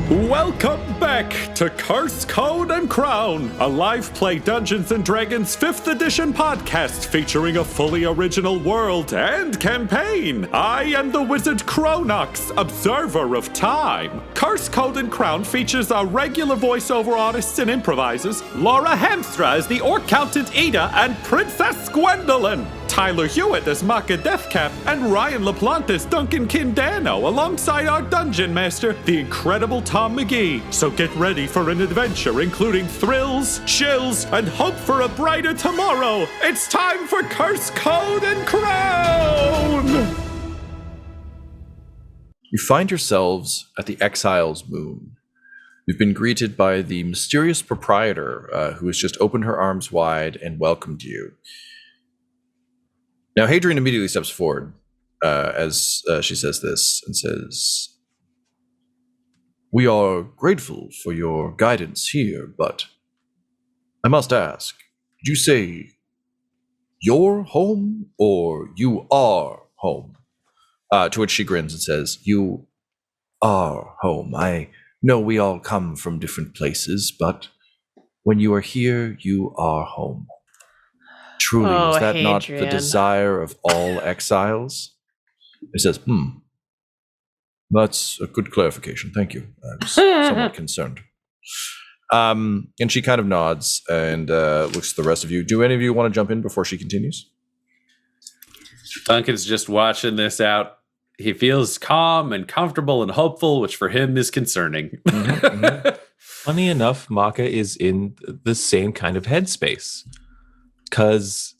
Welcome back to Curse, Code, and Crown, a live play Dungeons & Dragons 5th edition podcast featuring a fully original world and campaign. I am the wizard Cronox, observer of time. Curse, Code, and Crown features our regular voiceover artists and improvisers, Laura Hamstra as the Orc Countess Ida and Princess Gwendolyn, Tyler Hewitt as Makka Deathcap, and Ryan LaPlante as Duncan Danno, alongside our dungeon master, the incredible Tom McGee. So get ready for an adventure including thrills, chills, and hope for a brighter tomorrow. It's time for Curse, Code, and Crown! You find yourselves at the Exiles moon. You've been greeted by the mysterious proprietor who has just opened her arms wide and welcomed you. Now, Hadrian immediately steps forward as she says this and says, "We are grateful for your guidance here, but I must ask, did you say your home or you are home?" To which she grins and says, "You are home. I know we all come from different places, but when you are here, you are home. Truly, is that Hadrian. not the desire of all exiles?" He says, "That's a good clarification. Thank you. I was somewhat concerned." And she kind of nods and looks at the rest of you. Do any of you want to jump in before she continues? Duncan's just watching this out. He feels calm and comfortable and hopeful, which for him is concerning. Funny enough, Makka is in the same kind of headspace. Because,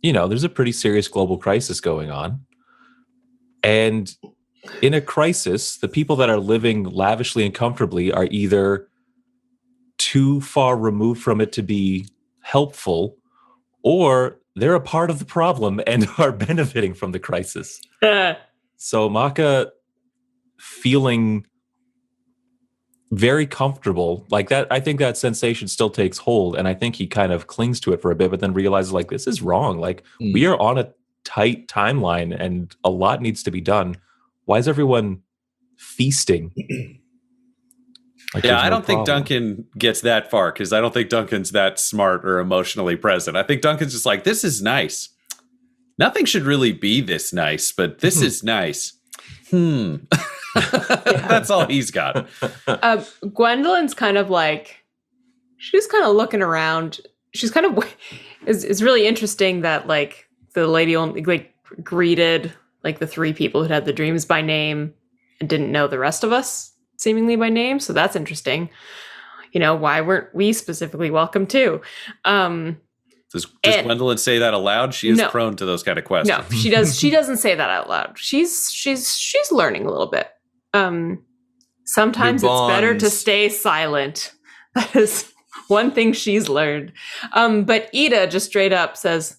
there's a pretty serious global crisis going on. And in a crisis, the people that are living lavishly and comfortably are either too far removed from it to be helpful, or they're a part of the problem and are benefiting from the crisis. So Makka feeling very comfortable like that. I think that sensation still takes hold, and I think he kind of clings to it for a bit, but then realizes this is wrong. We are on a tight timeline and a lot needs to be done. Why is everyone feasting? I don't think Duncan gets that far, because I don't think Duncan's that smart or emotionally present. I think Duncan's just like, this is nice. Nothing should really be this nice, but this is nice. That's all he's got. Gwendolyn's kind of she's kind of looking around. She's kind of, it's really interesting that the lady only greeted the three people who had the dreams by name and didn't know the rest of us seemingly by name. So that's interesting. Why weren't we specifically welcome too? Does Gwendolyn say that aloud? She is prone to those kind of questions. No, she does. She doesn't say that out loud. She's learning a little bit. Sometimes it's better to stay silent. That is one thing she's learned. But Ida just straight up says,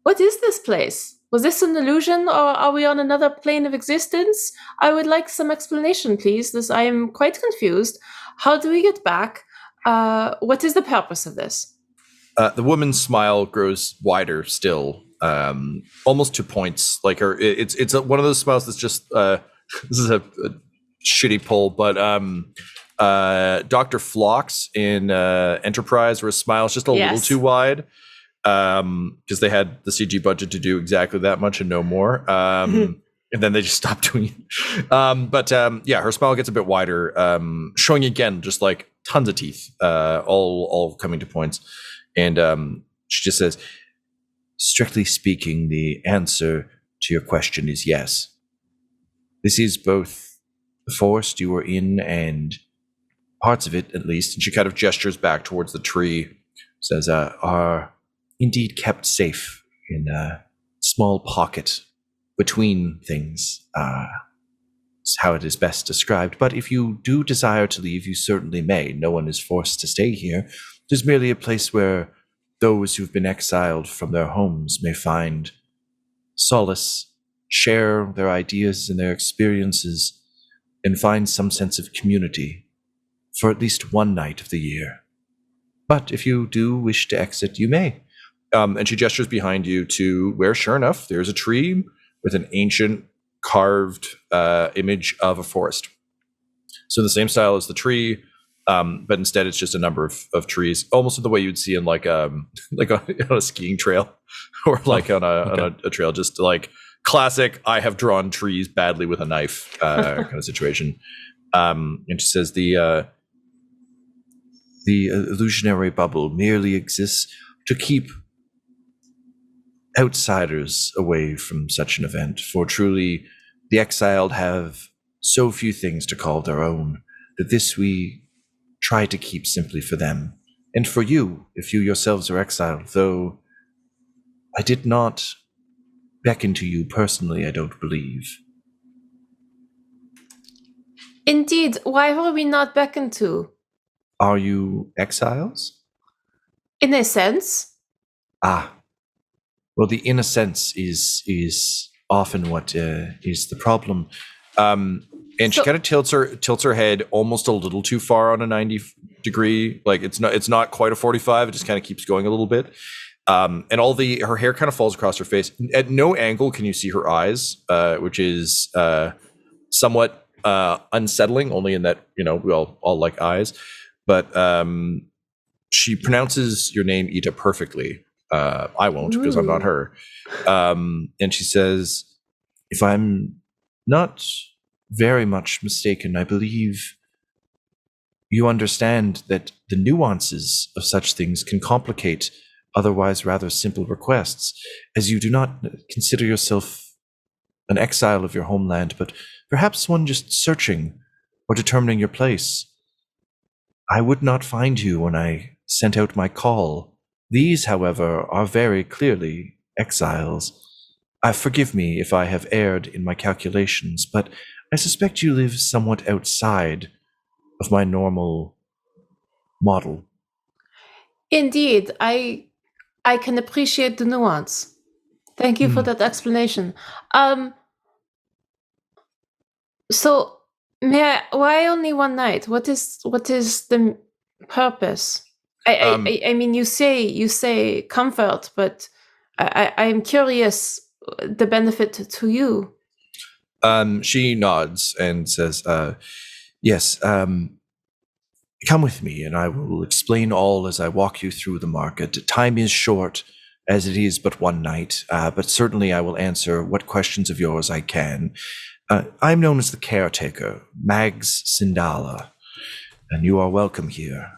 "What is this place? Was this an illusion, or are we on another plane of existence? I would like some explanation, please. I am quite confused. How do we get back? What is the purpose of this?" The woman's smile grows wider still, almost to points. It's one of those smiles that's just this is a shitty pull, but Dr. Phlox in Enterprise, where his smile's just a little too wide, because they had the CG budget to do exactly that much and no more. And then they just stopped doing it. But her smile gets a bit wider, showing again just tons of teeth, all coming to points. And she just says, "Strictly speaking, the answer to your question is yes. This is both the forest you were in and parts of it, at least," and she kind of gestures back towards the tree, says, "are indeed kept safe in a small pocket between things. Is how it is best described. But if you do desire to leave, you certainly may. No one is forced to stay here. It is merely a place where those who've been exiled from their homes may find solace, share their ideas and their experiences, and find some sense of community for at least one night of the year. But if you do wish to exit, you may." And she gestures behind you to where, sure enough, there's a tree with an ancient carved image of a forest. So the same style as the tree, but instead it's just a number of trees, almost in the way you'd see in like on a skiing trail or like on a trail, just like classic. I have drawn trees badly with a knife kind of situation. And she says the illusionary bubble merely exists to keep outsiders away from such an event, for truly the exiled have so few things to call their own that this we try to keep simply for them. And for you, if you yourselves are exiled, though I did not beckon to you personally, I don't believe. Indeed, why were we not beckoned to? Are you exiles? In a sense. Ah. Well, the inner sense is often what is the problem. And she kind of tilts her head almost a little too far on a 90 degree. Like it's not quite a 45. It just kind of keeps going a little bit. And her hair kind of falls across her face. At no angle can you see her eyes, which is somewhat unsettling. Only in that we all like eyes. But she pronounces your name Ita perfectly. I won't because I'm not her. And she says, if I'm not very much mistaken, I believe you understand that the nuances of such things can complicate otherwise rather simple requests, as you do not consider yourself an exile of your homeland, but perhaps one just searching or determining your place. I would not find you when I sent out my call. These, however, are very clearly exiles. Forgive me if I have erred in my calculations, but I suspect you live somewhat outside of my normal model. Indeed, I can appreciate the nuance. Thank you for that explanation. So, why only one night? What is the purpose? I mean, you say comfort, but I am curious the benefit to you. She nods and says, yes, come with me and I will explain all as I walk you through the market. Time is short, as it is but one night, but certainly I will answer what questions of yours I can. I'm known as the caretaker, Mags Sindala, and you are welcome here.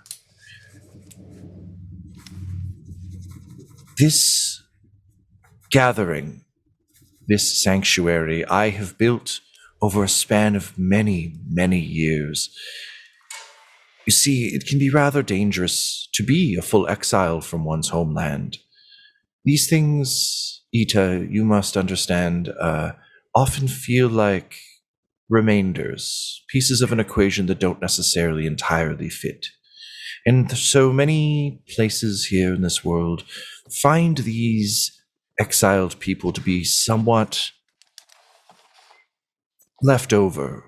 This gathering, this sanctuary, I have built over a span of many, many years. You see, it can be rather dangerous to be a full exile from one's homeland. These things, Ita, you must understand, often feel like remainders, pieces of an equation that don't necessarily entirely fit. And so many places here in this world find these exiled people to be somewhat left over,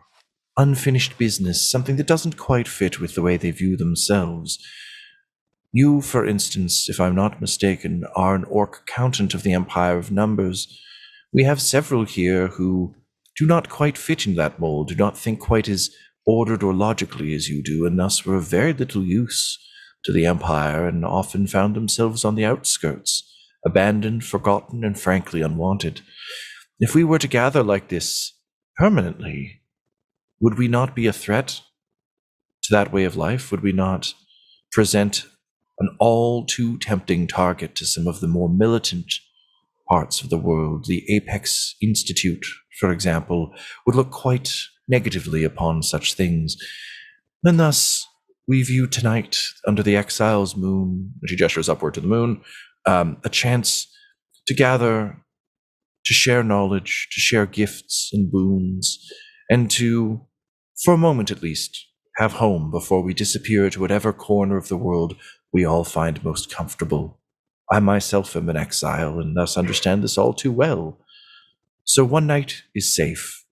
unfinished business, something that doesn't quite fit with the way they view themselves. You, for instance, if I'm not mistaken, are an orc accountant of the Empire of Numbers. We have several here who do not quite fit in that mold, do not think quite as ordered or logically as you do, and thus were of very little use to the Empire and often found themselves on the outskirts, abandoned, forgotten, and frankly unwanted. If we were to gather like this permanently, would we not be a threat to that way of life? Would we not present an all too tempting target to some of the more militant parts of the world? The Apex Institute, for example, would look quite negatively upon such things. And thus, we view tonight, under the Exiles' moon, she gestures upward to the moon, a chance to gather, to share knowledge, to share gifts and boons, and to, for a moment at least, have home before we disappear to whatever corner of the world we all find most comfortable. I myself am an exile, and thus understand this all too well. So one night is safe,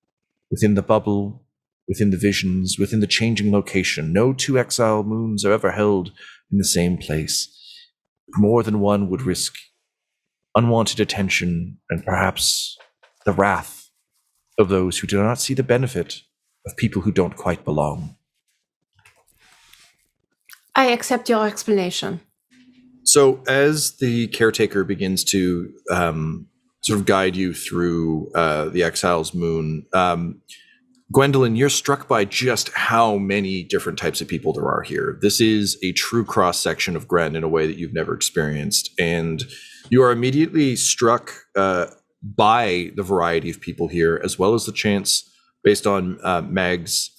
within the bubble, within the visions, within the changing location. No two exile moons are ever held in the same place. More than one would risk unwanted attention and perhaps the wrath of those who do not see the benefit of people who don't quite belong. I accept your explanation. So as the caretaker begins to sort of guide you through the Exiles moon, Gwendolyn, you're struck by just how many different types of people there are here. This is a true cross-section of Gren in a way that you've never experienced. And you are immediately struck by the variety of people here, as well as the chance, based on Mag's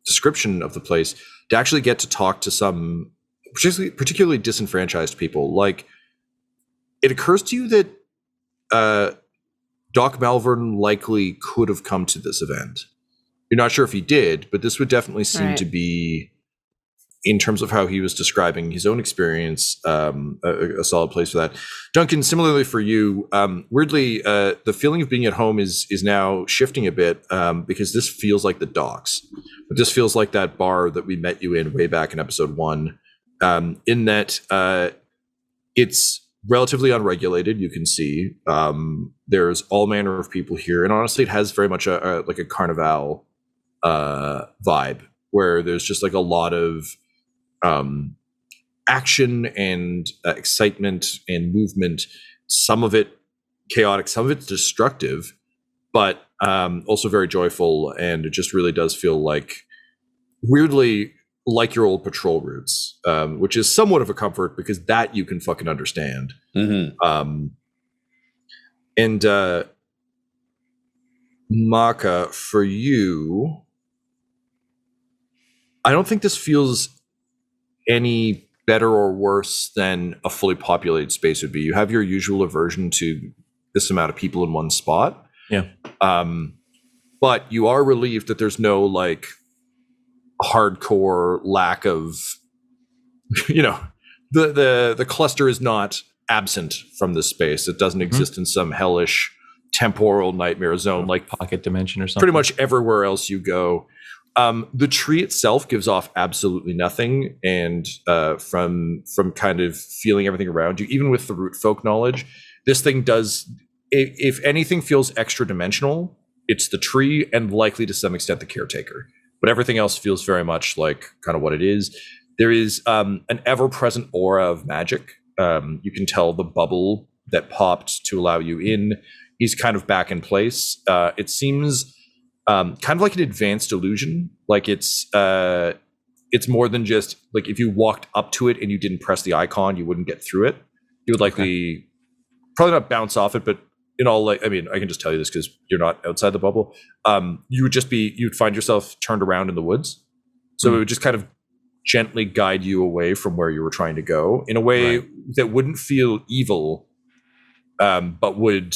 description of the place, to actually get to talk to some particularly disenfranchised people. Like, it occurs to you that Doc Malvern likely could have come to this event. You're not sure if he did, but this would definitely seem to be, in terms of how he was describing his own experience, a solid place for that. Duncan, similarly for you, weirdly, the feeling of being at home is now shifting a bit because this feels like the docks. But this feels like that bar that we met you in way back in episode 1, in that it's relatively unregulated. You can see there's all manner of people here, and honestly, it has very much a like a carnival vibe, where there's just like a lot of action and excitement and movement. Some of it chaotic, some of it's destructive, but also very joyful. And it just really does feel like, weirdly, like your old patrol routes, which is somewhat of a comfort because that you can fucking understand. Mm-hmm. And Makka, for you, I don't think this feels any better or worse than a fully populated space would be. You have your usual aversion to this amount of people in one spot. Yeah. But you are relieved that there's no like hardcore lack of, the cluster is not absent from this space. It doesn't exist in some hellish temporal nightmare zone like pocket dimension or something. Pretty much everywhere else you go. The tree itself gives off absolutely nothing, and from kind of feeling everything around you, even with the root folk knowledge, this thing does, if anything feels extra dimensional, it's the tree and likely to some extent the caretaker. But everything else feels very much like kind of what it is. There is an ever-present aura of magic. You can tell the bubble that popped to allow you in is kind of back in place. It seems kind of like an advanced illusion. Like it's more than just like if you walked up to it and you didn't press the icon, you wouldn't get through it. You would likely probably not bounce off it, but in all, like, I mean, I can just tell you this because you're not outside the bubble. You'd find yourself turned around in the woods. So it would just kind of gently guide you away from where you were trying to go in a way that wouldn't feel evil, but would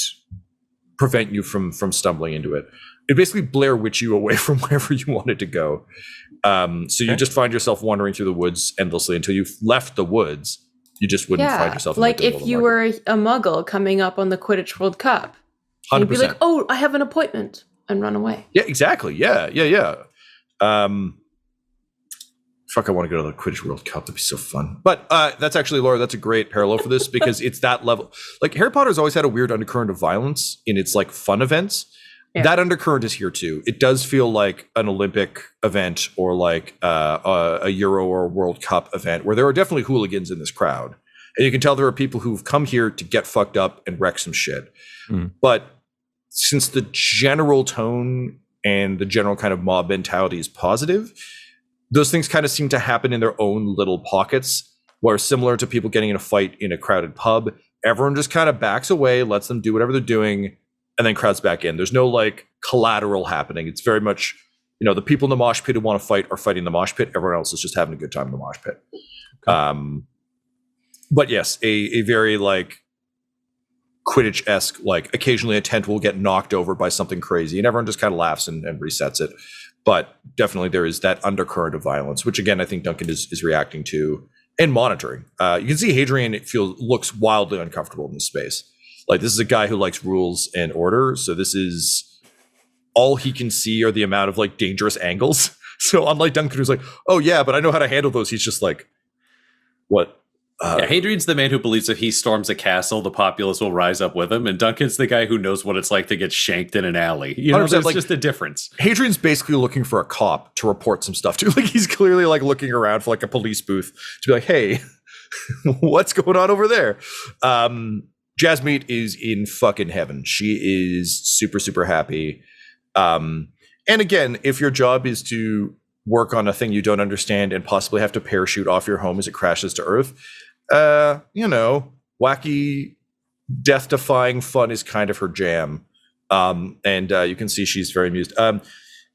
prevent you from stumbling into it. It basically Blair Witch you away from wherever you wanted to go. So you just find yourself wandering through the woods endlessly until you've left the woods. You just wouldn't find yourself in like the middle if you were a muggle coming up on the Quidditch World Cup. 100%. You'd be like, oh, I have an appointment, and run away. Yeah, exactly. Yeah. Fuck, I want to go to the Quidditch World Cup. That'd be so fun. But that's actually, Laura, that's a great parallel for this because it's that level. Like Harry Potter's always had a weird undercurrent of violence in its like fun events. Yeah. That undercurrent is here too. It does feel like an Olympic event or like a Euro or World Cup event where there are definitely hooligans in this crowd. And you can tell there are people who've come here to get fucked up and wreck some shit. But since the general tone and the general kind of mob mentality is positive, those things kind of seem to happen in their own little pockets, where similar to people getting in a fight in a crowded pub, everyone just kind of backs away, lets them do whatever they're doing, and then crowds back in. There's no like collateral happening. It's very much, the people in the mosh pit who want to fight are fighting in the mosh pit. Everyone else is just having a good time in the mosh pit. Okay. But yes, a very like Quidditch-esque, like occasionally a tent will get knocked over by something crazy and everyone just kind of laughs and resets it. But definitely there is that undercurrent of violence, which again, I think Duncan is reacting to and monitoring. You can see Hadrian looks wildly uncomfortable in this space. Like this is a guy who likes rules and order. So this is all he can see are the amount of like dangerous angles. So unlike Duncan, who's like, oh yeah, but I know how to handle those. He's just like, what? Hadrian's the man who believes if he storms a castle, the populace will rise up with him, and Duncan's the guy who knows what it's like to get shanked in an alley. You know, there's just a difference. Hadrian's basically looking for a cop to report some stuff to. Like, he's clearly like looking around for like a police booth to be like, hey, what's going on over there? Jasmeet is in fucking heaven. She is super, super happy. And again, if your job is to work on a thing you don't understand and possibly have to parachute off your home as it crashes to Earth, wacky, death-defying fun is kind of her jam. And you can see she's very amused.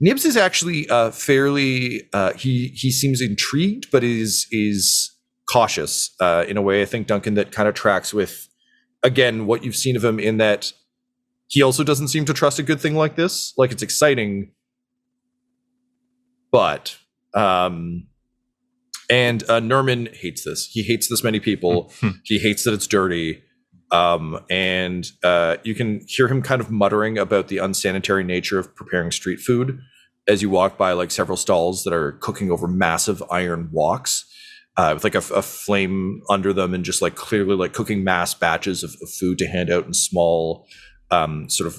Nibs is actually fairly, he seems intrigued, but is cautious in a way, I think, Duncan, that kind of tracks with, again, what you've seen of him, in that he also doesn't seem to trust a good thing like this. Like, it's exciting, but Norman hates this. He hates this many people. He hates that it's dirty. And you can hear him kind of muttering about the unsanitary nature of preparing street food as you walk by like several stalls that are cooking over massive iron woks with like a flame under them, and just like clearly like cooking mass batches of food to hand out in small sort of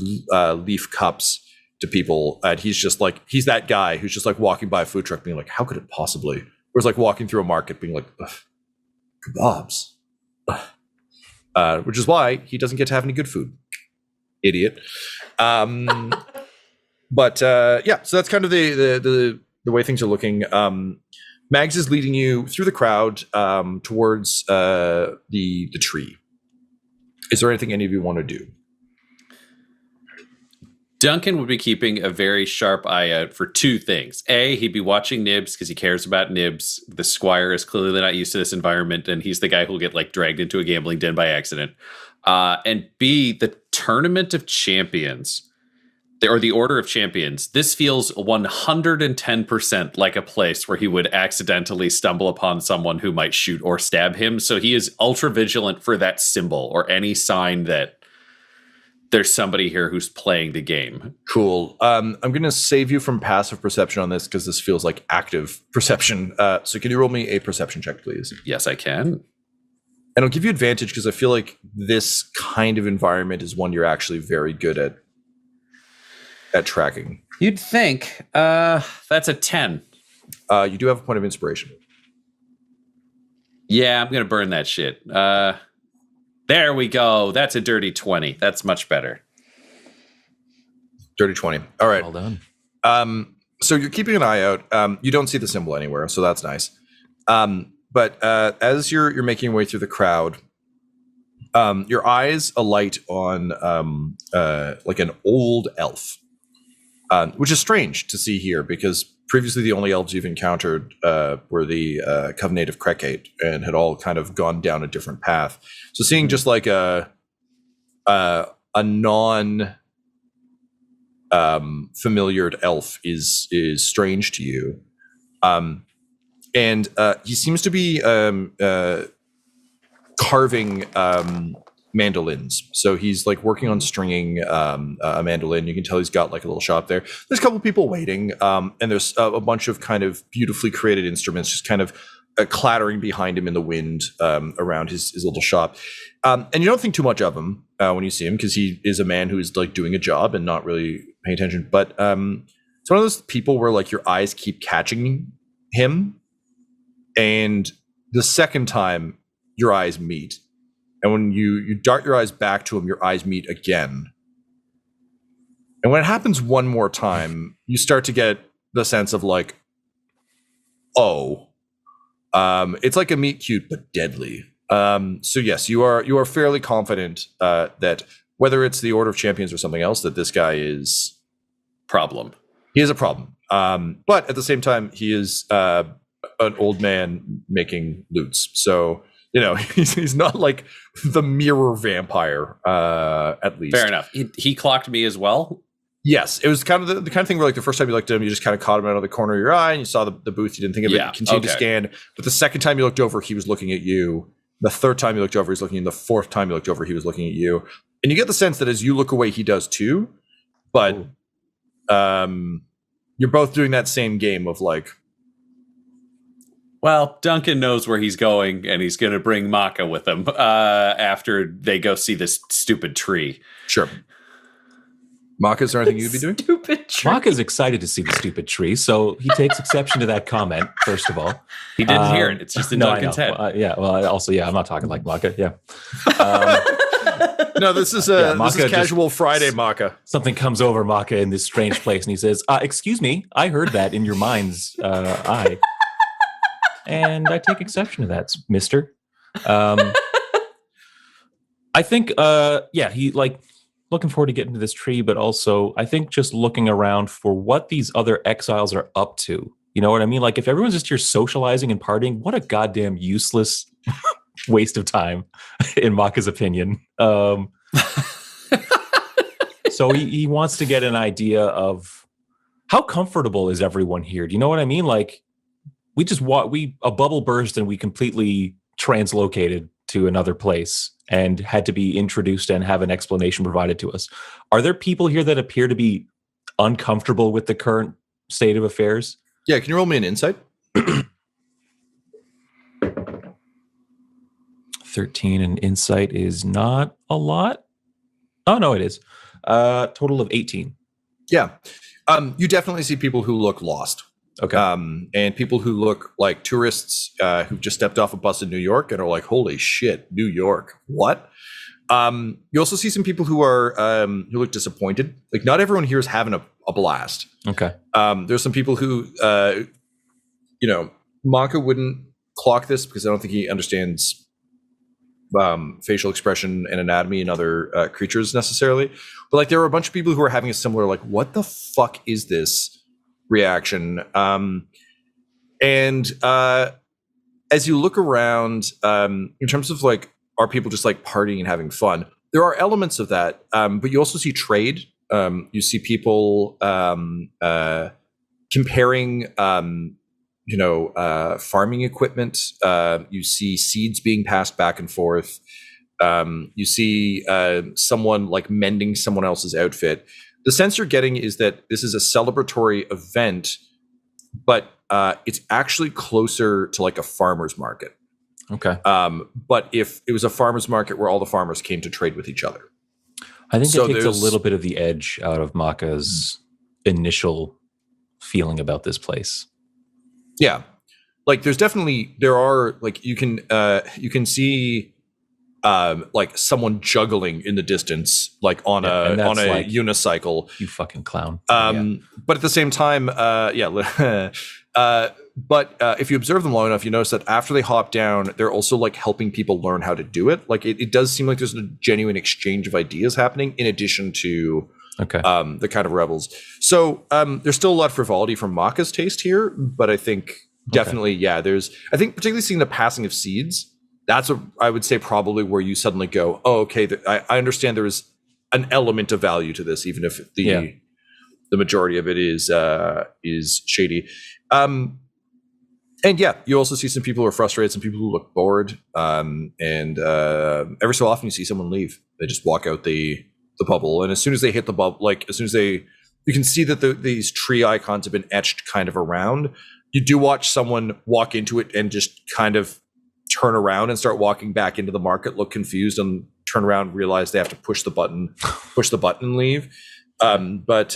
leaf cups to people. And he's just like, he's that guy who's just like walking by a food truck being like, how could it possibly? Whereas like walking through a market being like, kebabs. Which is why he doesn't get to have any good food. Idiot. But yeah, so that's kind of the way things are looking. Mags is leading you through the crowd towards the tree. Is there anything any of you want to do? Duncan would be keeping a very sharp eye out for two things. A, he'd be watching Nibs because he cares about Nibs. The squire is clearly not used to this environment, and he's the guy who'll get like dragged into a gambling den by accident. And B, the Tournament of Champions, or the Order of Champions. This feels 110% like a place where he would accidentally stumble upon someone who might shoot or stab him. So he is ultra vigilant for that symbol or any sign that there's somebody here who's playing the game. Cool. I'm going to save you from passive perception on this because this feels like active perception. So can you roll me a perception check, please? Yes, I can. And I'll give you advantage because I feel like this kind of environment is one you're actually very good at tracking. You'd think. That's a 10. You do have a point of inspiration. Yeah, I'm going to burn that shit. There we go. That's a dirty 20. That's much better. Dirty 20. All right. Well done. So you're keeping an eye out. You don't see the symbol anywhere, so that's nice. But as you're making your way through the crowd, your eyes alight on like an old elf, which is strange to see here because previously the only elves you've encountered were the Covenant of Crecate and had all kind of gone down a different path. So seeing just like a non familiared elf is strange to you. And he seems to be carving mandolins. So he's like working on stringing a mandolin. You can tell he's got like a little shop there. There's a couple of people waiting, and there's a bunch of kind of beautifully created instruments just kind of clattering behind him in the wind around his little shop. And you don't think too much of him when you see him because he is a man who is like doing a job and not really paying attention. But it's one of those people where like your eyes keep catching him, and the second time your eyes meet. And when you dart your eyes back to him, your eyes meet again. And when it happens one more time, you start to get the sense of like, oh, it's like a meet cute but deadly. So yes, you are fairly confident that whether it's the Order of Champions or something else, that this guy is problem. He is a problem. But at the same time, he is an old man making loots. So you know, he's not like the mirror vampire, at least. Fair enough. He clocked me as well. Yes, it was kind of the kind of thing where like the first time you looked at him, you just kind of caught him out of the corner of your eye and you saw the booth. You didn't think of it. You continued to scan. But the second time you looked over, he was looking at you. The third time you looked over, he's looking at you. The fourth time you looked over, he was looking at you. And you get the sense that as you look away, he does too. But you're both doing that same game of like, Well, Duncan knows where he's going, and he's going to bring Makka with him after they go see this stupid tree. Sure. Makka, is there anything you'd be doing? Stupid tree. Makka's excited to see the stupid tree, so he takes exception to that comment, first of all. He didn't hear it. It's just in Duncan's head. I'm not talking like Makka, yeah. No, this is casual Friday, Makka. Something comes over Makka in this strange place, and he says, excuse me, I heard that in your mind's eye. And I take exception to that, mister. I think, he looking forward to getting to this tree, but also I think just looking around for what these other exiles are up to. You know what I mean? Like if everyone's just here socializing and partying, what a goddamn useless waste of time, in Makka's opinion. So he wants to get an idea of how comfortable is everyone here. Do you know what I mean? Like a bubble burst and we completely translocated to another place and had to be introduced and have an explanation provided to us. Are there people here that appear to be uncomfortable with the current state of affairs? Yeah, can you roll me an insight? 13, and insight is not a lot. Oh, no, it is. Total of 18. Yeah. You definitely see people who look lost. Okay. And people who look like tourists who've just stepped off a bus in New York and are like, holy shit, New York, what? You also see some people who are who look disappointed. Like not everyone here is having a blast. Okay. There's some people who, Makka wouldn't clock this because I don't think he understands facial expression and anatomy in other creatures necessarily. But like there are a bunch of people who are having a similar like, what the fuck is this reaction? And as you look around, in terms of like, are people just like partying and having fun? There are elements of that, but you also see trade. You see people comparing, farming equipment. You see seeds being passed back and forth. You see someone like mending someone else's outfit. The sense you're getting is that this is a celebratory event, but it's actually closer to like a farmer's market. Okay. But if it was a farmer's market where all the farmers came to trade with each other. I think it takes a little bit of the edge out of Makka's initial feeling about this place. Yeah. Like there are like you can see like someone juggling in the distance, like on a like, unicycle. You fucking clown. But at the same time, but if you observe them long enough, you notice that after they hop down, they're also like helping people learn how to do it. Like it does seem like there's a genuine exchange of ideas happening in addition to the kind of rebels. So there's still a lot of frivolity from Makka's taste here, but I think definitely, I think particularly seeing the passing of seeds, that's what I would say probably where you suddenly go, oh, okay, I understand there is an element of value to this, even if the majority of it is shady. And you also see some people who are frustrated, some people who look bored, and every so often you see someone leave. They just walk out the bubble, and as soon as they hit the bubble, like as soon as you can see that these tree icons have been etched kind of around. You do watch someone walk into it and just kind of turn around and start walking back into the market, look confused, and turn around, realize they have to push the button and leave. But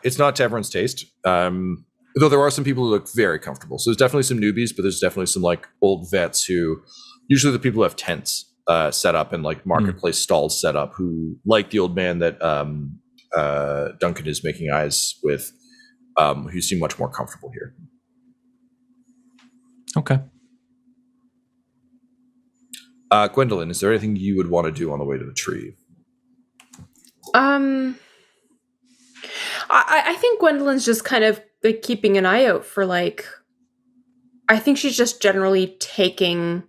it's not to everyone's taste. Though there are some people who look very comfortable. So there's definitely some newbies, but there's definitely some like old vets who, usually the people who have tents set up and like marketplace stalls set up, who like the old man that Duncan is making eyes with, who seem much more comfortable here. Okay. Gwendolyn, is there anything you would want to do on the way to the tree? I think Gwendolyn's just kind of like keeping an eye out for like, I think she's just generally taking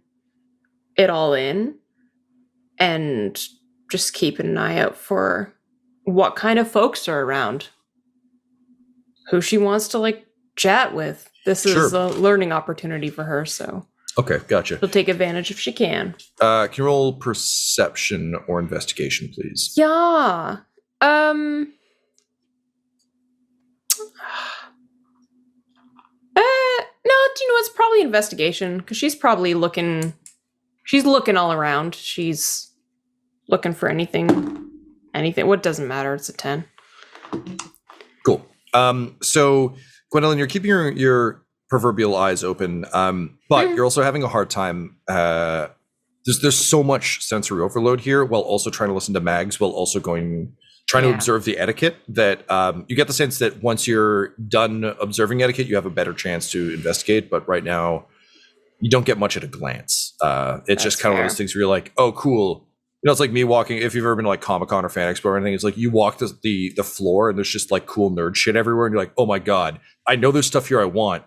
it all in and just keeping an eye out for what kind of folks are around, who she wants to like chat with. This is a learning opportunity for her, so. Okay, gotcha. She'll take advantage if she can. Can you roll perception or investigation, please? Yeah. No, it's probably investigation because she's probably looking. She's looking all around. She's looking for anything. What doesn't matter. It's a 10. Cool. So Gwendolyn, you're keeping your proverbial eyes open, but you're also having a hard time. There's so much sensory overload here, while also trying to listen to Mags, while also trying to observe the etiquette. That you get the sense that once you're done observing etiquette, you have a better chance to investigate. But right now, you don't get much at a glance. It's just kind of one of those things where you're like, oh, cool. It's like me walking. If you've ever been to like Comic-Con or Fan Expo or anything, it's like you walk the floor and there's just like cool nerd shit everywhere, and you're like, oh my god, I know there's stuff here I want.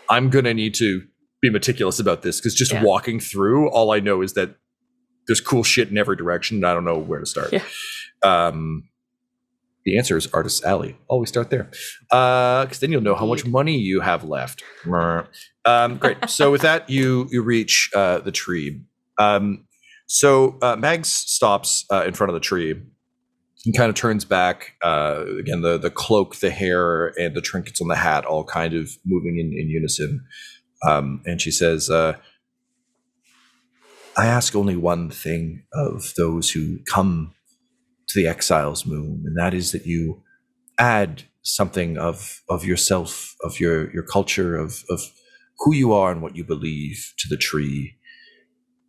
I'm gonna need to be meticulous about this because just walking through, all I know is that there's cool shit in every direction, and I don't know where to start. Yeah. The answer is Artist's Alley. Always start there, because then you'll know how much money you have left. Great. So with that, you reach the tree. So Mags stops in front of the tree and kind of turns back. Again, the cloak, the hair, and the trinkets on the hat all kind of moving in unison. And she says, I ask only one thing of those who come to the Exiles moon, and that is that you add something of yourself, of your culture, of who you are and what you believe to the tree.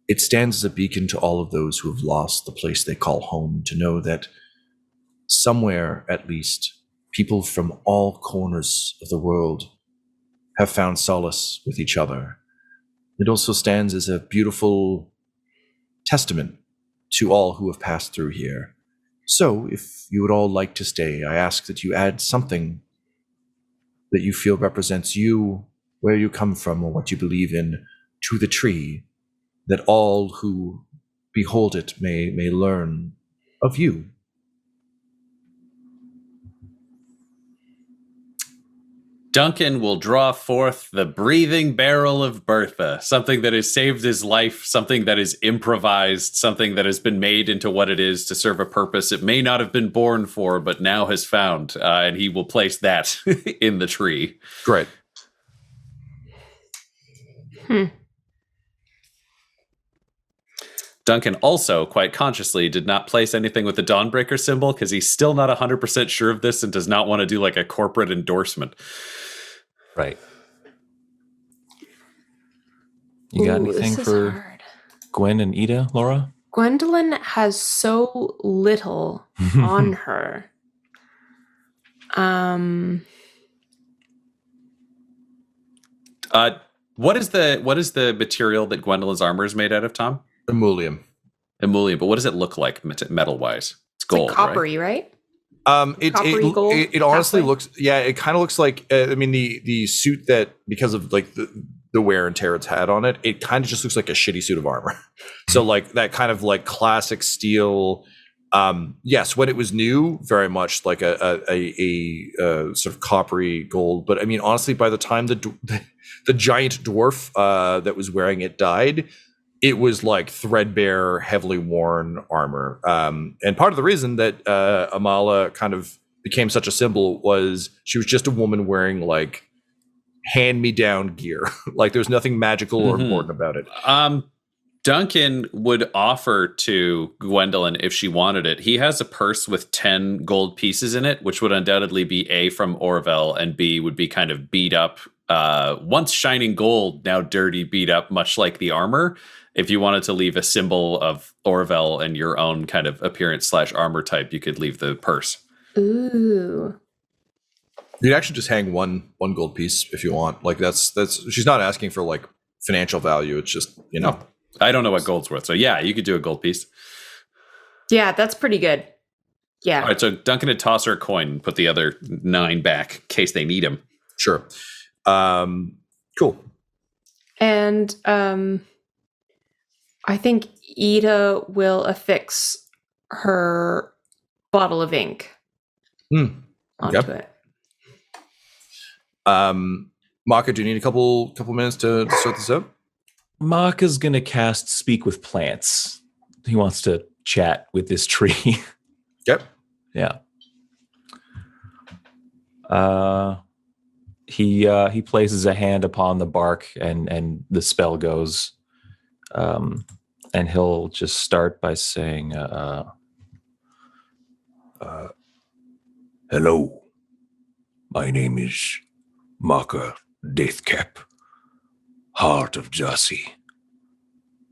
It stands as a beacon to all of those who have lost the place they call home, to know that somewhere, at least, people from all corners of the world have found solace with each other. It also stands as a beautiful testament to all who have passed through here. So, if you would all like to stay, I ask that you add something that you feel represents you, where you come from, or what you believe in, to the tree, that all who behold it may learn of you. Duncan will draw forth the breathing barrel of Bertha, something that has saved his life, something that is improvised, something that has been made into what it is to serve a purpose it may not have been born for, but now has found, and he will place that in the tree. Great. Duncan also, quite consciously, did not place anything with the Dawnbreaker symbol because he's still not 100% sure of this and does not want to do like a corporate endorsement. Right. You got anything for Gwen and Ida, Laura? Gwendolyn has so little on her. What is the material that Gwendolyn's armor is made out of, Tom? Emulium, but what does it look like metal wise? It's gold, like coppery, right? It honestly looks, it kind of looks like, the suit that, because of like the wear and tear it's had on it, it kind of just looks like a shitty suit of armor. So like that kind of like classic steel. Yes, when it was new, very much like a sort of coppery gold. But I mean, honestly, by the time the giant dwarf that was wearing it died, it was like threadbare, heavily worn armor. And part of the reason that Amala kind of became such a symbol was she was just a woman wearing like hand-me-down gear. Like there's nothing magical or important about it. Duncan would offer to Gwendolyn if she wanted it. He has a purse with 10 gold pieces in it, which would undoubtedly be A, from Orville, and B, would be kind of beat up. Once shining gold, now dirty, beat up, much like the armor. If you wanted to leave a symbol of Orville and your own kind of appearance/armor type, you could leave the purse. Ooh. You'd actually just hang one gold piece if you want. Like that's she's not asking for like financial value. It's just, I don't know what gold's worth. So yeah, you could do a gold piece. Yeah, that's pretty good. Yeah. All right, so Duncan would toss her a coin and put the other 9 back in case they need him. Sure. Cool. And I think Ida will affix her bottle of ink onto it. Makka, do you need a couple minutes to sort this out? Makka's gonna cast Speak with Plants. He wants to chat with this tree. Yep. Yeah. he places a hand upon the bark, and the spell goes. And he'll just start by saying, hello, my name is Makka Deathcap, Heart of Jasi.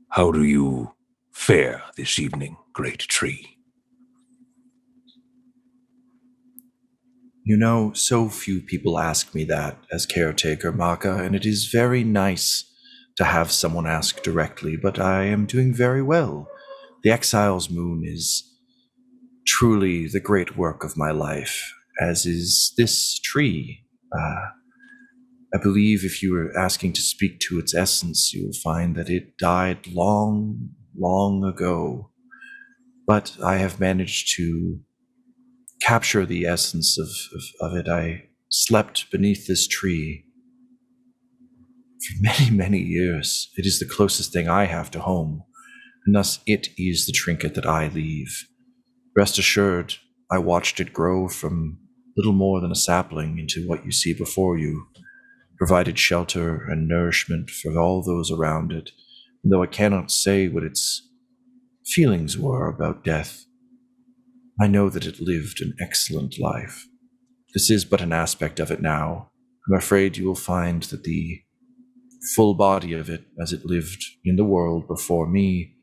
How do you fare this evening, great tree? You know, so few people ask me that as caretaker, Makka, and it is very nice to have someone ask directly, but I am doing very well. The Exiles moon is truly the great work of my life, as is this tree. I believe if you were asking to speak to its essence, you will find that it died long, long ago. But I have managed to capture the essence of it. I slept beneath this tree for many, many years. It is the closest thing I have to home, and thus it is the trinket that I leave. Rest assured, I watched it grow from little more than a sapling into what you see before you, provided shelter and nourishment for all those around it, and though I cannot say what its feelings were about death, I know that it lived an excellent life. This is but an aspect of it now. I'm afraid you will find that the full body of it, as it lived in the world before me,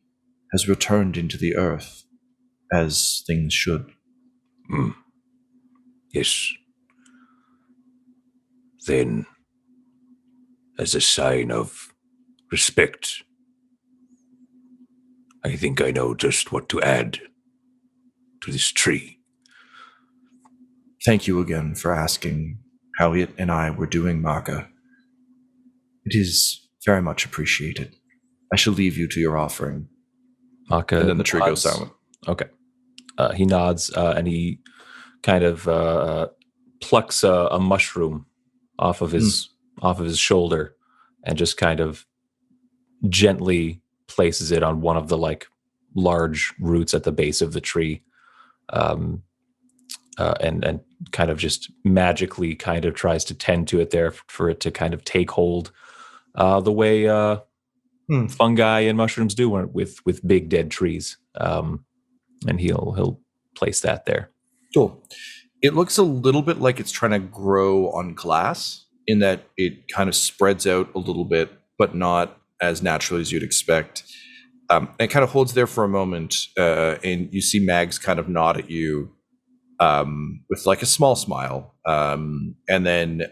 has returned into the earth, as things should. Yes. Then, as a sign of respect, I think I know just what to add to this tree. Thank you again for asking how it and I were doing, Makka. It is very much appreciated. I shall leave you to your offering. Makka, And then the tree goes nods. silent. Okay. He nods, and he kind of plucks a mushroom off of his shoulder, and just kind of gently places it on one of the like large roots at the base of the tree, and kind of just magically kind of tries to tend to it there for it to kind of take hold, the way fungi and mushrooms do with big dead trees. And he'll place that there. Cool. It looks a little bit like it's trying to grow on glass, in that it kind of spreads out a little bit, but not as naturally as you'd expect. It kind of holds there for a moment, and you see Mags kind of nod at you with like a small smile, and then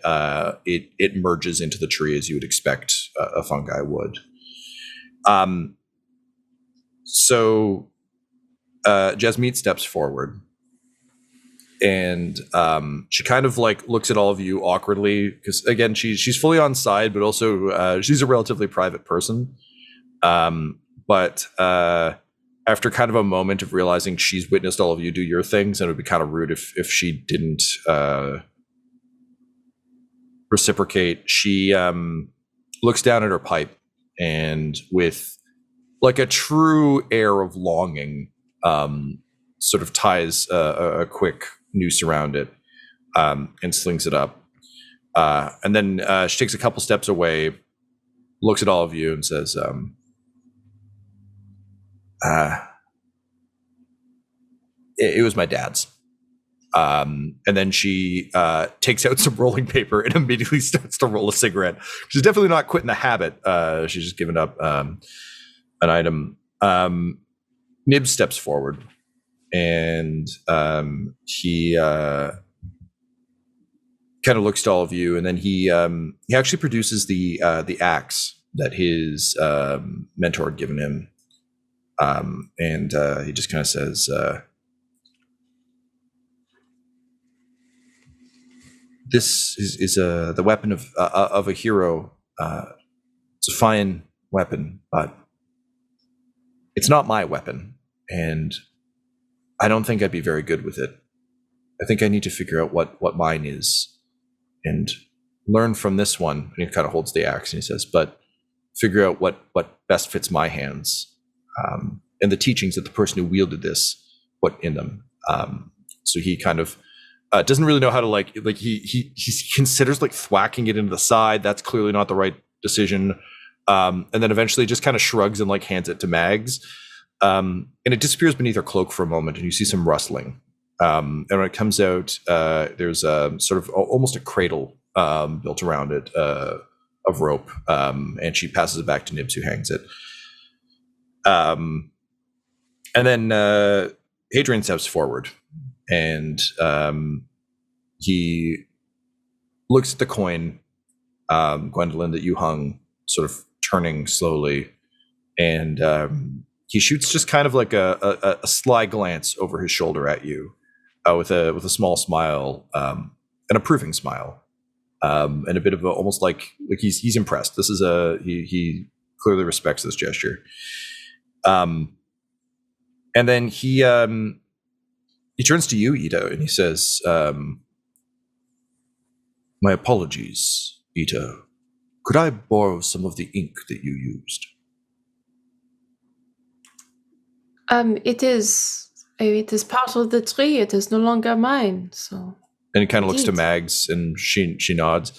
it merges into the tree as you would expect a fungi would. So Jasmeet steps forward, and she kind of like looks at all of you awkwardly, because again she's fully on side, but also she's a relatively private person. But after kind of a moment of realizing she's witnessed all of you do your things, and it would be kind of rude if she didn't reciprocate, she looks down at her pipe, and with like a true air of longing, sort of ties a quick noose around it, and slings it up. And then she takes a couple steps away, looks at all of you, and says, it was my dad's. And then she takes out some rolling paper and immediately starts to roll a cigarette. She's definitely not quitting the habit. She's just given up an item. Nib steps forward, and he kind of looks to all of you, and then he actually produces the axe that his mentor had given him. And he just kind of says, "This is the weapon of a hero. It's a fine weapon, but it's not my weapon, and I don't think I'd be very good with it. I think I need to figure out what mine is, and learn from this one." And he kind of holds the axe, and he says, "But figure out what best fits my hands." And the teachings that the person who wielded this put in them. So he kind of Doesn't really know how to he considers like thwacking it into the side. That's clearly not the right decision. And then eventually just kind of shrugs and like hands it to Mags. And it disappears beneath her cloak for a moment, and you see some rustling. And when it comes out, there's sort of almost a cradle built around it of rope, and she passes it back to Nibs, who hangs it. And then Hadrian steps forward, and he looks at the coin, Gwendolyn, that you hung, sort of turning slowly, and he shoots just kind of like a sly glance over his shoulder at you, with a small smile, an approving smile, and a bit of almost like he's impressed. This is he clearly respects this gesture. And then he turns to you, Ita, and he says, "My apologies, Ita. Could I borrow some of the ink that you used?" It is part of the tree. It is no longer mine. So. And he kind of looks to Mags, and she nods.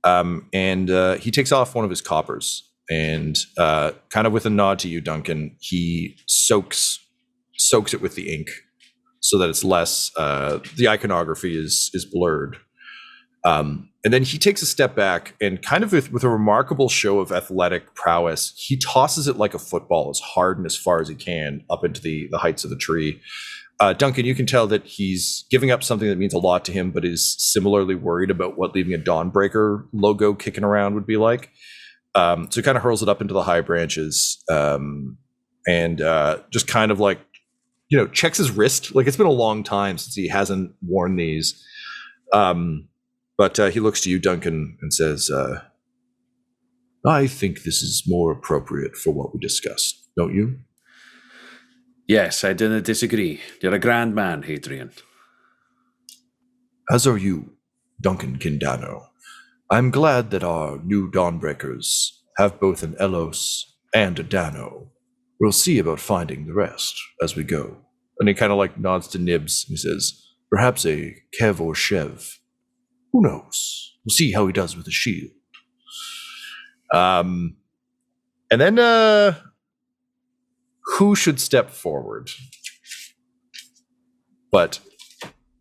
And he takes off one of his coppers, and kind of with a nod to you, Duncan, he soaks it with the ink so that it's less. The iconography is blurred. And then he takes a step back, and kind of with a remarkable show of athletic prowess, he tosses it like a football as hard and as far as he can up into the heights of the tree. Duncan, you can tell that he's giving up something that means a lot to him, but is similarly worried about what leaving a Dawnbreaker logo kicking around would be like. So he kind of hurls it up into the high branches, and just kind of like, checks his wrist. Like, it's been a long time since he hasn't worn these. But he looks to you, Duncan, and says, "I think this is more appropriate for what we discussed, don't you?" Yes, I didn't disagree. You're a grand man, Hadrian. As are you, Duncan Kindano. I'm glad that our new Dawnbreakers have both an Elos and a Danno. We'll see about finding the rest as we go. And he kind of like nods to Nibs. He says, "Perhaps a Kev or Shev. Who knows? We'll see how he does with the shield." And then who should step forward but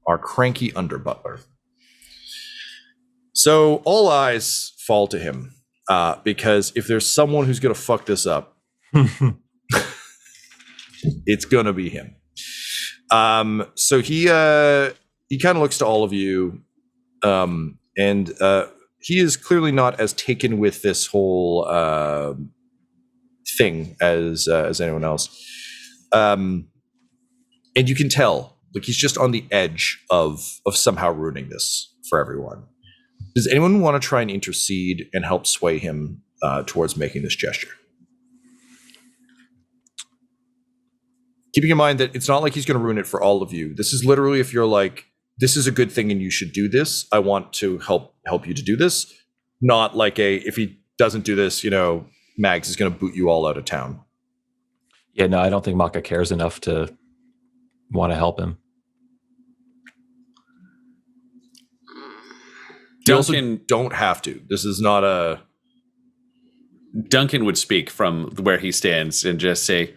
our cranky underbutler? So all eyes fall to him, because if there's someone who's going to fuck this up, it's going to be him. So he kind of looks to all of you, and he is clearly not as taken with this whole thing as anyone else. And you can tell, like, he's just on the edge of somehow ruining this for everyone. Does anyone want to try and intercede and help sway him towards making this gesture? Keeping in mind that it's not like he's going to ruin it for all of you. This is literally, if you're like, this is a good thing and you should do this, I want to help you to do this. Not like if he doesn't do this, Mags is going to boot you all out of town. Yeah, no, I don't think Makka cares enough to want to help him. You also don't have to. This is not a... Duncan would speak from where he stands and just say,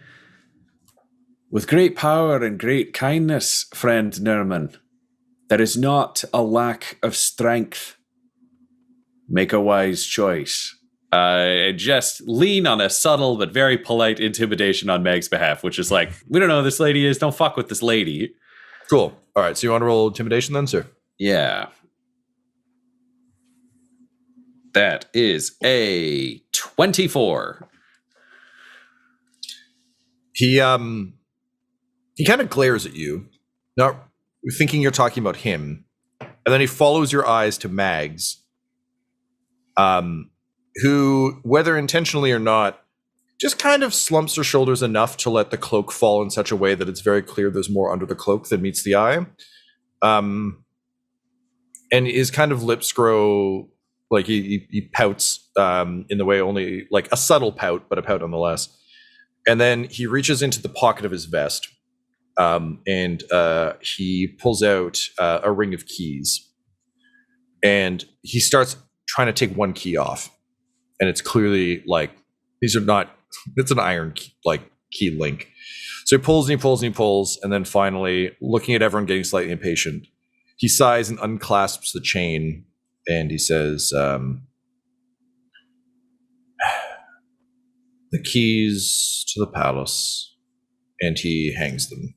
"With great power and great kindness, friend Nerman, there is not a lack of strength. Make a wise choice." Just lean on a subtle but very polite intimidation on Meg's behalf, which is like, we don't know who this lady is. Don't fuck with this lady. Cool. All right. So you want to roll intimidation then, sir? Yeah. That is a 24. He kind of glares at you, not thinking you're talking about him, and then he follows your eyes to Mags, who, whether intentionally or not, just kind of slumps her shoulders enough to let the cloak fall in such a way that it's very clear there's more under the cloak than meets the eye. And his kind of lips grow, like he pouts in the way only, like a subtle pout, but a pout nonetheless. And then he reaches into the pocket of his vest and he pulls out a ring of keys, and he starts trying to take one key off, and it's clearly like these are not. It's an iron key link. So he pulls and he pulls and he pulls, and then finally, looking at everyone getting slightly impatient, he sighs and unclasps the chain, and he says, "The keys to the palace," and he hangs them.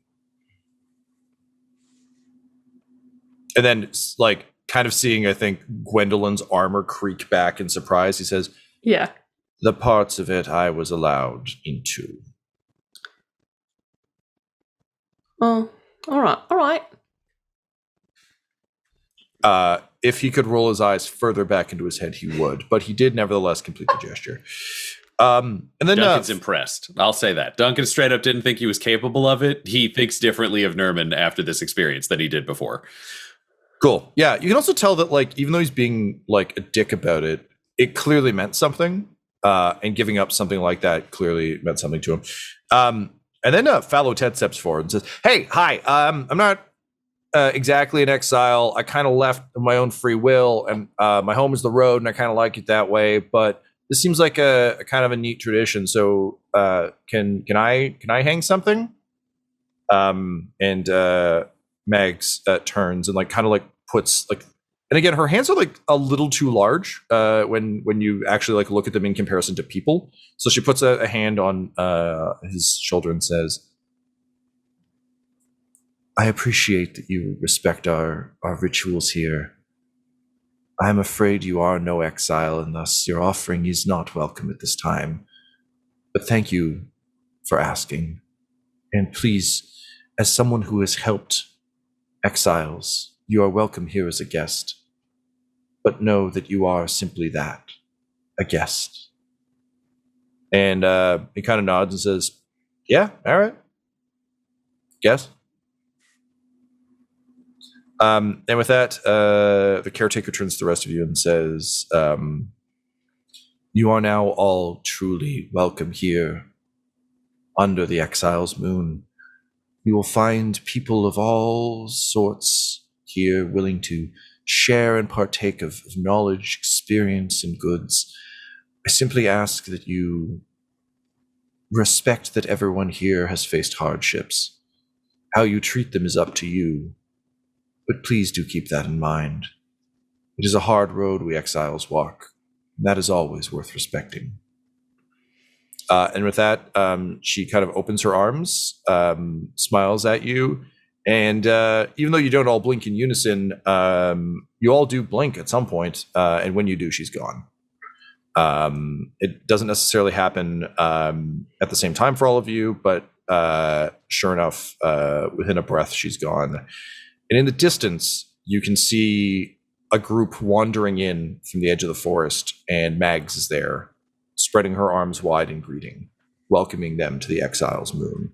And then, like, kind of seeing, I think, Gwendolyn's armor creak back in surprise, he says, "Yeah. The parts of it I was allowed into." Oh, all right. If he could roll his eyes further back into his head, he would, but he did nevertheless complete the gesture. And then Duncan's impressed. I'll say that. Duncan straight up didn't think he was capable of it. He thinks differently of Nerman after this experience than he did before. Cool. Yeah, you can also tell that, like, even though he's being like a dick about it, it clearly meant something. And giving up something like that clearly meant something to him. And then Fallow Ted steps forward and says, "Hey, hi. I'm not exactly an exile. I kind of left of my own free will, and my home is the road, and I kind of like it that way. But this seems like a kind of a neat tradition. So can I hang something?" And Mags turns and like kind of like puts like. And again, her hands are like a little too large when you actually like look at them in comparison to people. So she puts a hand on his shoulder and says, "I appreciate that you respect our rituals here. I am afraid you are no exile, and thus your offering is not welcome at this time. But thank you for asking. And please, as someone who has helped exiles, you are welcome here as a guest. But know that you are simply that, a guest." And he kind of nods and says, "Yeah, all right. Guess." And with that, the caretaker turns to the rest of you and says, "You are now all truly welcome here under the Exiles' moon. You will find people of all sorts here willing to share and partake of knowledge, experience, and goods. I simply ask that you respect that everyone here has faced hardships. How you treat them is up to you, but please do keep that in mind. It is a hard road we exiles walk, and that is always worth respecting." And with that, she kind of opens her arms, smiles at you, and even though you don't all blink in unison, you all do blink at some point, and when you do, she's gone. It doesn't necessarily happen at the same time for all of you, but sure enough, within a breath, she's gone. And in the distance, you can see a group wandering in from the edge of the forest, and Mags is there, spreading her arms wide in greeting, welcoming them to the Exiles' moon.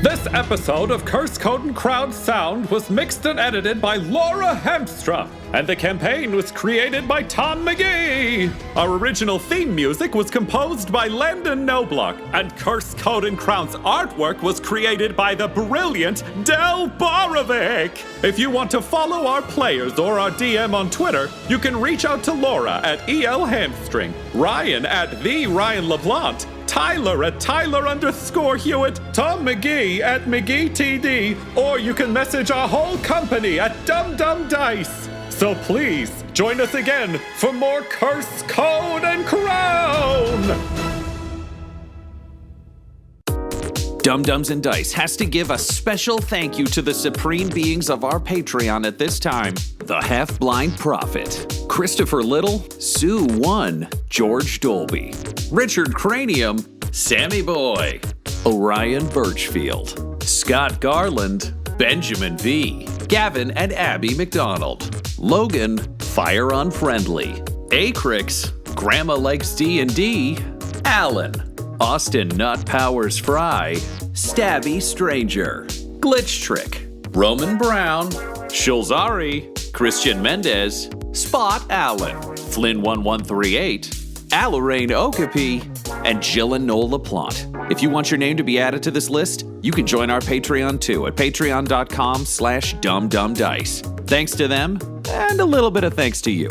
This episode of Curse Code and Crowd Sound was mixed and edited by Laura Hamstra, and the campaign was created by Tom McGee. Our original theme music was composed by Landon Knoblock, and Curse Code and Crown's artwork was created by the brilliant Borovic. If you want to follow our players or our DM on Twitter, you can reach out to Laura at EL Hamstring, Ryan at the Ryan LaPlante, Tyler at Tyler_Hewitt, Tom McGee at McGeeTD, or you can message our whole company at DumDumDice. So please, join us again for more Curse, Code, and Crown! Dum-Dums and Dice has to give a special thank you to the supreme beings of our Patreon at this time. The Half-Blind Prophet, Christopher Little, Sue One, George Dolby, Richard Cranium, Sammy Boy, Orion Birchfield, Scott Garland, Benjamin V, Gavin and Abby McDonald, Logan, Fire Unfriendly, Acrix, Grandma Likes D&D, Alan, Austin Nut Powers Fry, Stabby Stranger, Glitch Trick, Roman Brown, Shulzari, Christian Mendez, Spot Allen, Flynn1138, Alarain Okapi, and Jill and Noel LaPlante. If you want your name to be added to this list, you can join our Patreon too at patreon.com/dumdumdice. Thanks to them, and a little bit of thanks to you.